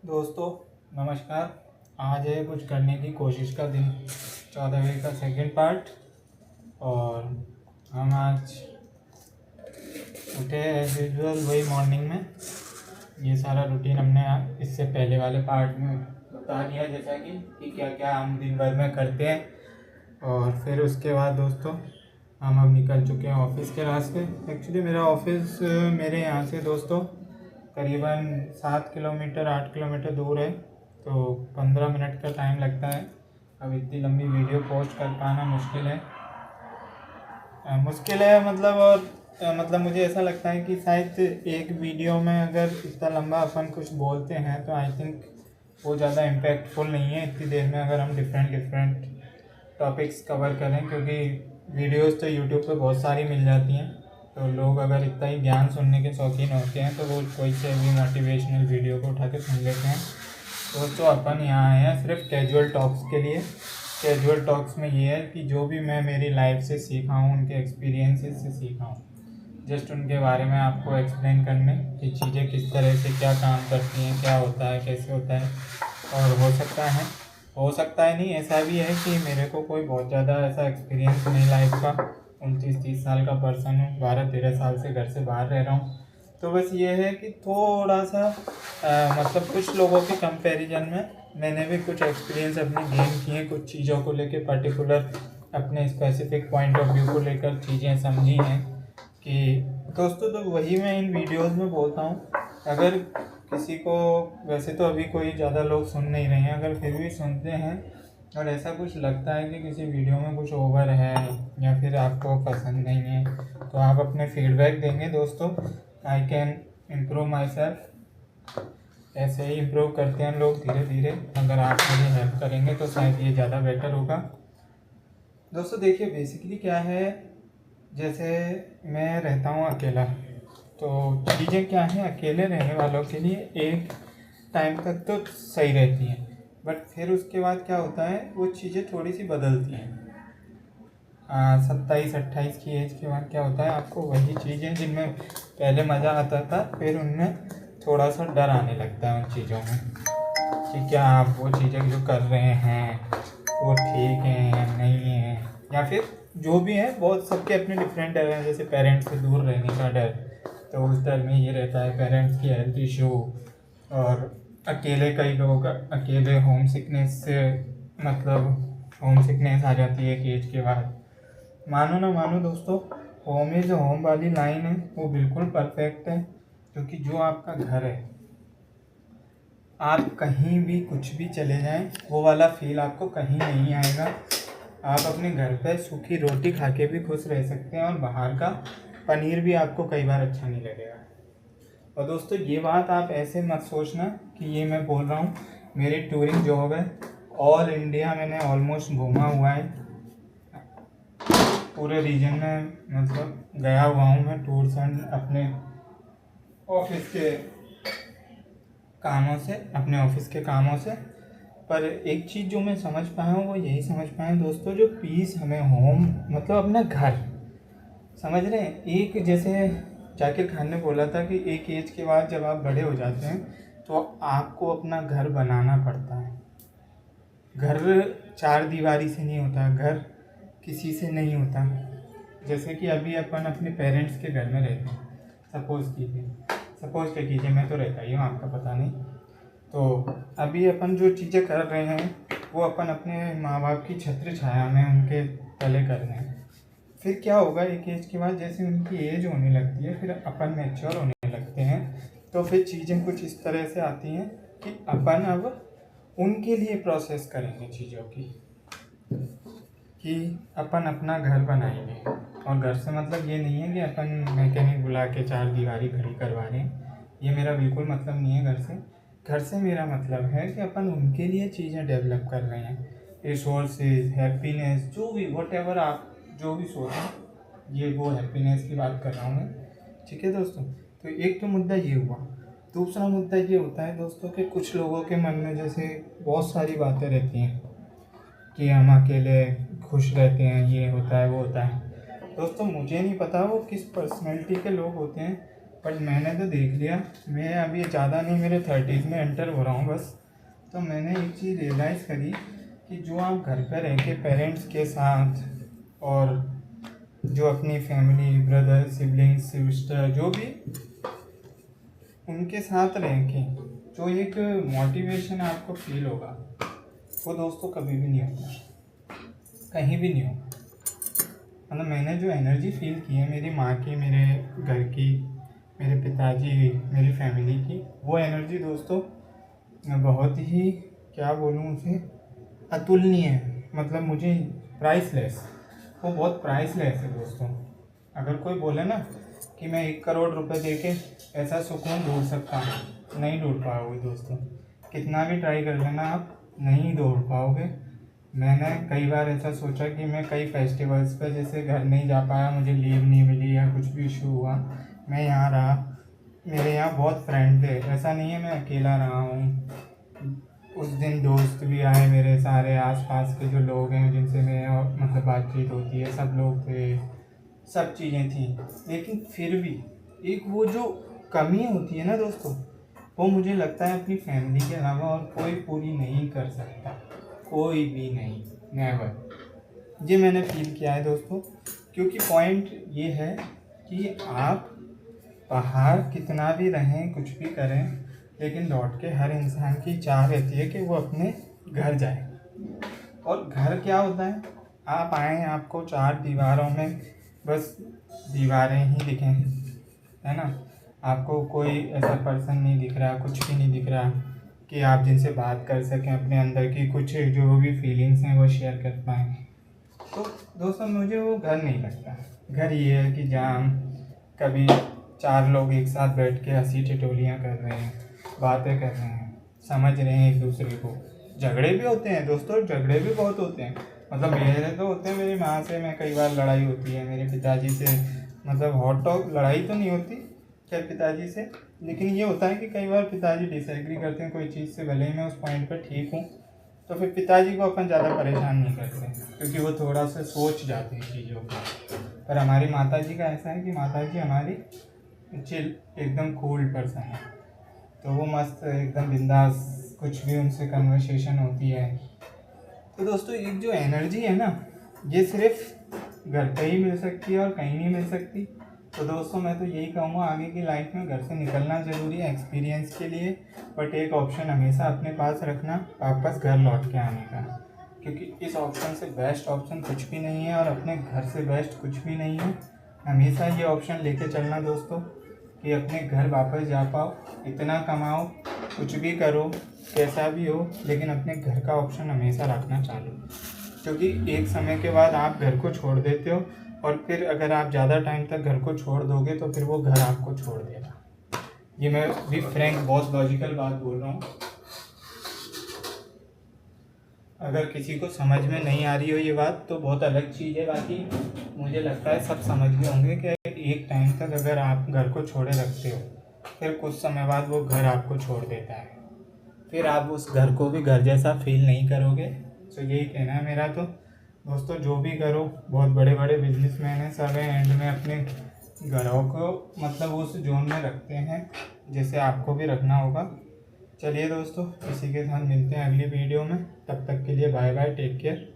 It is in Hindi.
दोस्तों नमस्कार। आज है कुछ करने की कोशिश का दिन, 14वीं का सेकंड पार्ट। और हम आज उठे एज यूजल वही मॉर्निंग में। ये सारा रूटीन हमने इससे पहले वाले पार्ट में बता दिया, जैसा कि क्या क्या हम दिन भर में करते हैं। और फिर उसके बाद दोस्तों हम अब निकल चुके हैं ऑफिस के रास्ते। एक्चुअली मेरा ऑफिस मेरे यहाँ से दोस्तों करीबन 7 किलोमीटर 8 किलोमीटर दूर है, तो 15 मिनट का टाइम लगता है। अब इतनी लंबी वीडियो पोस्ट कर पाना मुश्किल है मतलब। और मतलब मुझे ऐसा लगता है कि शायद एक वीडियो में अगर इतना लंबा अपन कुछ बोलते हैं तो आई थिंक वो ज़्यादा इम्पैक्टफुल नहीं है इतनी देर में, अगर हम डिफरेंट टॉपिक्स कवर करें। क्योंकि वीडियोस तो यूट्यूब पे बहुत सारी मिल जाती हैं, तो लोग अगर इतना ही ज्ञान सुनने के शौकीन होते हैं तो वो कोई से भी मोटिवेशनल वीडियो को उठा के सुन लेते हैं। दोस्तों अपन यहाँ आए हैं सिर्फ कैजुअल टॉक्स के लिए। कैजुअल टॉक्स में ये है कि जो भी मैं मेरी लाइफ से सीखा हूँ, उनके एक्सपीरियंसेस से सीखा हूँ, जस्ट उनके बारे में आपको एक्सप्लेन करने कि चीज़ें किस तरह से क्या काम करती हैं, क्या होता है, कैसे होता है। और हो सकता है नहीं, ऐसा भी है कि मेरे को कोई बहुत ज़्यादा ऐसा एक्सपीरियंस नहीं लाइफ का। 29-30 साल का पर्सन हूँ, 12-13 साल से घर से बाहर रह रहा हूँ। तो बस ये है कि थोड़ा सा मतलब कुछ लोगों के कंपैरिजन में मैंने भी कुछ एक्सपीरियंस अपने गेन किए, कुछ चीज़ों को लेके पर्टिकुलर अपने स्पेसिफिक पॉइंट ऑफ व्यू को लेकर चीज़ें समझी हैं। कि दोस्तों तो वही मैं इन वीडियोस में बोलता हूँ। अगर किसी को, वैसे तो अभी कोई ज़्यादा लोग सुन नहीं रहे हैं, अगर फिर भी सुनते हैं और ऐसा कुछ लगता है कि किसी वीडियो में कुछ ओवर है या फिर आपको पसंद नहीं है, तो आप अपने फीडबैक देंगे दोस्तों। I can improve my self. ऐसे ही इम्प्रूव करते हैं लोग धीरे धीरे। अगर आप मुझे हेल्प करेंगे तो शायद ये ज़्यादा बेटर होगा। दोस्तों देखिए बेसिकली क्या है, जैसे मैं रहता हूँ अकेला, तो चीज़ें क्या हैं अकेले रहने वालों के लिए एक टाइम तक तो सही रहती हैं, बट फिर उसके बाद क्या होता है वो चीज़ें थोड़ी सी बदलती हैं। 27-28 की एज के बाद क्या होता है, आपको वही चीज़ें जिनमें पहले मज़ा आता था फिर उनमें थोड़ा सा डर आने लगता है उन चीज़ों में, कि क्या आप वो चीज़ें जो कर रहे हैं वो ठीक हैं या नहीं है, या फिर जो भी है। बहुत सबके अपने डिफरेंट डर हैं। जैसे पेरेंट्स से दूर रहने का डर, तो उस डर में ये रहता है पेरेंट्स की हेल्थ इशू। और अकेले कई लोगों का अकेले होम सिकनेस से मतलब होम सिकनेस आ जाती है एक एज के बाद। मानो ना मानो दोस्तों, होम इज होम वाली लाइन है वो बिल्कुल परफेक्ट है। क्योंकि जो आपका घर है, आप कहीं भी कुछ भी चले जाएं वो वाला फील आपको कहीं नहीं आएगा। आप अपने घर पे सूखी रोटी खा के भी खुश रह सकते हैं और बाहर का पनीर भी आपको कई बार अच्छा नहीं लगेगा। और दोस्तों ये बात आप ऐसे मत सोचना कि ये मैं बोल रहा हूँ। मेरी टूरिंग जॉब है, ऑल इंडिया मैंने ऑलमोस्ट घूमा हुआ है, पूरे रीजन में मतलब गया हुआ हूँ मैं टूर्स एंड अपने ऑफिस के कामों से। पर एक चीज़ जो मैं समझ पाया हूँ वो यही समझ पाया हूँ दोस्तों, जो पीस हमें होम मतलब अपना घर, समझ रहे हैं। एक जैसे जाकिर खान ने बोला था कि एक एज के बाद जब आप बड़े हो जाते हैं तो आपको अपना घर बनाना पड़ता है। घर चार दीवारी से नहीं होता, घर किसी से नहीं होता। जैसे कि अभी अपन अपने पेरेंट्स के घर में रहते हैं, सपोज के कीजिए, मैं तो रहता ही हूँ, आपका पता नहीं। तो अभी अपन जो चीज़ें कर रहे हैं वो अपन अपने माँ बाप की छत्र छाया में उनके तले कर रहे हैं। फिर क्या होगा, एक एज के बाद जैसे उनकी एज होने लगती है, फिर अपन मैच्योर होने लगते हैं, तो फिर चीज़ें कुछ इस तरह से आती हैं कि अपन अब उनके लिए प्रोसेस करेंगे चीज़ों की, कि अपन अपना घर बनाएंगे। और घर से मतलब ये नहीं है कि अपन मैकेनिक बुला के चार दीवारी खड़ी करवा रहे हैं, ये मेरा बिल्कुल मतलब नहीं है घर से। घर से मेरा मतलब है कि अपन उनके लिए चीज़ें डेवलप कर रहे हैं, रिसोर्सेज, हैप्पीनेस, जो भी वट एवर आप जो भी सोचें, ये वो हैप्पीनेस की बात कर रहा हूँ मैं। ठीक है दोस्तों, तो एक तो मुद्दा ये हुआ। दूसरा मुद्दा ये होता है दोस्तों कि कुछ लोगों के मन में जैसे बहुत सारी बातें रहती हैं कि हम अकेले खुश रहते हैं, ये होता है वो होता है। दोस्तों मुझे नहीं पता वो किस पर्सनैलिटी के लोग होते हैं, बट मैंने तो देख लिया, मैं अभी ज़्यादा नहीं, मेरे 30s में एंटर हो रहा हूँ बस। तो मैंने एक चीज़ रियलाइज़ करी कि जो आप घर पर रह के पेरेंट्स के साथ और जो अपनी फैमिली, ब्रदर, सिबलिंग्स, सिस्टर, जो भी उनके साथ रह के जो एक मोटिवेशन आपको फील होगा, वो दोस्तों कभी भी नहीं होता, कहीं भी नहीं होगा। मतलब मैंने जो एनर्जी फील की है मेरी माँ की, मेरे घर की, मेरे पिताजी, मेरी फैमिली की, वो एनर्जी दोस्तों बहुत ही, क्या बोलूँ उसे, अतुलनीय है। मतलब मुझे प्राइसलेस, वो बहुत प्राइसलेस है दोस्तों। अगर कोई बोले ना कि मैं 1 करोड़ रुपए दे के ऐसा सुकून ढूंढ सकता हूँ, नहीं ढूंढ पाओगे दोस्तों। कितना भी ट्राई कर लेना आप, नहीं ढूंढ पाओगे। मैंने कई बार ऐसा सोचा कि मैं कई फेस्टिवल्स पे जैसे घर नहीं जा पाया, मुझे लीव नहीं मिली या कुछ भी इशू हुआ, मैं यहाँ रहा, मेरे यहाँ बहुत फ्रेंड थे, ऐसा नहीं है मैं अकेला रहा हूँ। उस दिन दोस्त भी आए मेरे, सारे आसपास के जो लोग हैं जिनसे मैं मतलब बातचीत होती है, सब लोग थे, सब चीज़ें थी। लेकिन फिर भी एक वो जो कमी होती है ना दोस्तों, वो मुझे लगता है अपनी फैमिली के अलावा और कोई पूरी नहीं कर सकता, कोई भी नहीं, नेवर। ये मैंने फील किया है दोस्तों। क्योंकि पॉइंट ये है कि आप बाहर कितना भी रहें, कुछ भी करें, लेकिन लौट के हर इंसान की चाह रहती है कि वो अपने घर जाए। और घर क्या होता है, आप आए, आपको 4 दीवारों में बस दीवारें ही दिखें, है ना, आपको कोई ऐसा पर्सन नहीं दिख रहा, कुछ भी नहीं दिख रहा कि आप जिनसे बात कर सकें, अपने अंदर की कुछ जो भी फीलिंग्स हैं वो शेयर कर पाएँ। तो दोस्तों मुझे वो घर नहीं लगता। घर ये है कि जहाँ हम कभी 4 लोग एक साथ बैठ के हंसी ठिठोलियाँ कर रहे हैं, बातें कर रहे हैं, समझ रहे हैं एक दूसरे को। झगड़े भी होते हैं दोस्तों, झगड़े भी बहुत होते हैं। मतलब मेरे तो होते हैं, मेरी माँ से मैं कई बार लड़ाई होती है, मेरे पिताजी से, मतलब हॉट टॉक लड़ाई तो नहीं होती खैर पिताजी से, लेकिन ये होता है कि कई बार पिताजी डिसएग्री करते हैं कोई चीज़ से, भले ही मैं उस पॉइंट पर ठीक हूँ, तो फिर पिताजी को अपन ज़्यादा परेशान नहीं करते क्योंकि वो थोड़ा सा सोच जाते हैं चीज़ों को। पर हमारी माताजी का ऐसा है कि माताजी हमारी चिल, एकदम कूल पर्सन है, तो वो मस्त एकदम बिंदास, कुछ भी उनसे कन्वर्सेशन होती है। तो दोस्तों एक जो एनर्जी है ना, ये सिर्फ घर पे ही मिल सकती है और कहीं नहीं मिल सकती। तो दोस्तों मैं तो यही कहूँगा, आगे की लाइफ में घर से निकलना ज़रूरी है एक्सपीरियंस के लिए, बट एक ऑप्शन हमेशा अपने पास रखना, वापस घर लौट के आने का। क्योंकि इस ऑप्शन से बेस्ट ऑप्शन कुछ भी नहीं है और अपने घर से बेस्ट कुछ भी नहीं है। हमेशा ये ऑप्शन लेके चलना दोस्तों कि अपने घर वापस जा पाओ, इतना कमाओ, कुछ भी करो, कैसा भी हो, लेकिन अपने घर का ऑप्शन हमेशा रखना चालू। क्योंकि एक समय के बाद आप घर को छोड़ देते हो और फिर अगर आप ज़्यादा टाइम तक घर को छोड़ दोगे तो फिर वो घर आपको छोड़ देगा। ये मैं भी फ्रैंक बहुत लॉजिकल बात बोल रहा हूँ। अगर किसी को समझ में नहीं आ रही हो ये बात तो बहुत अलग चीज़ है, बाकी मुझे लगता है सब समझ गए होंगे कि एक टाइम तक अगर आप घर को छोड़े रखते हो, फिर कुछ समय बाद वो घर आपको छोड़ देता है, फिर आप उस घर को भी घर जैसा फील नहीं करोगे। तो यही कहना है मेरा। तो दोस्तों जो भी करो, बहुत बड़े बड़े बिजनेसमैन हैं, सब एंड में अपने घरों को मतलब उस जोन में रखते हैं जैसे आपको भी रखना होगा। चलिए दोस्तों, इसी के साथ मिलते हैं अगली वीडियो में, तब तक के लिए बाय बाय, टेक केयर।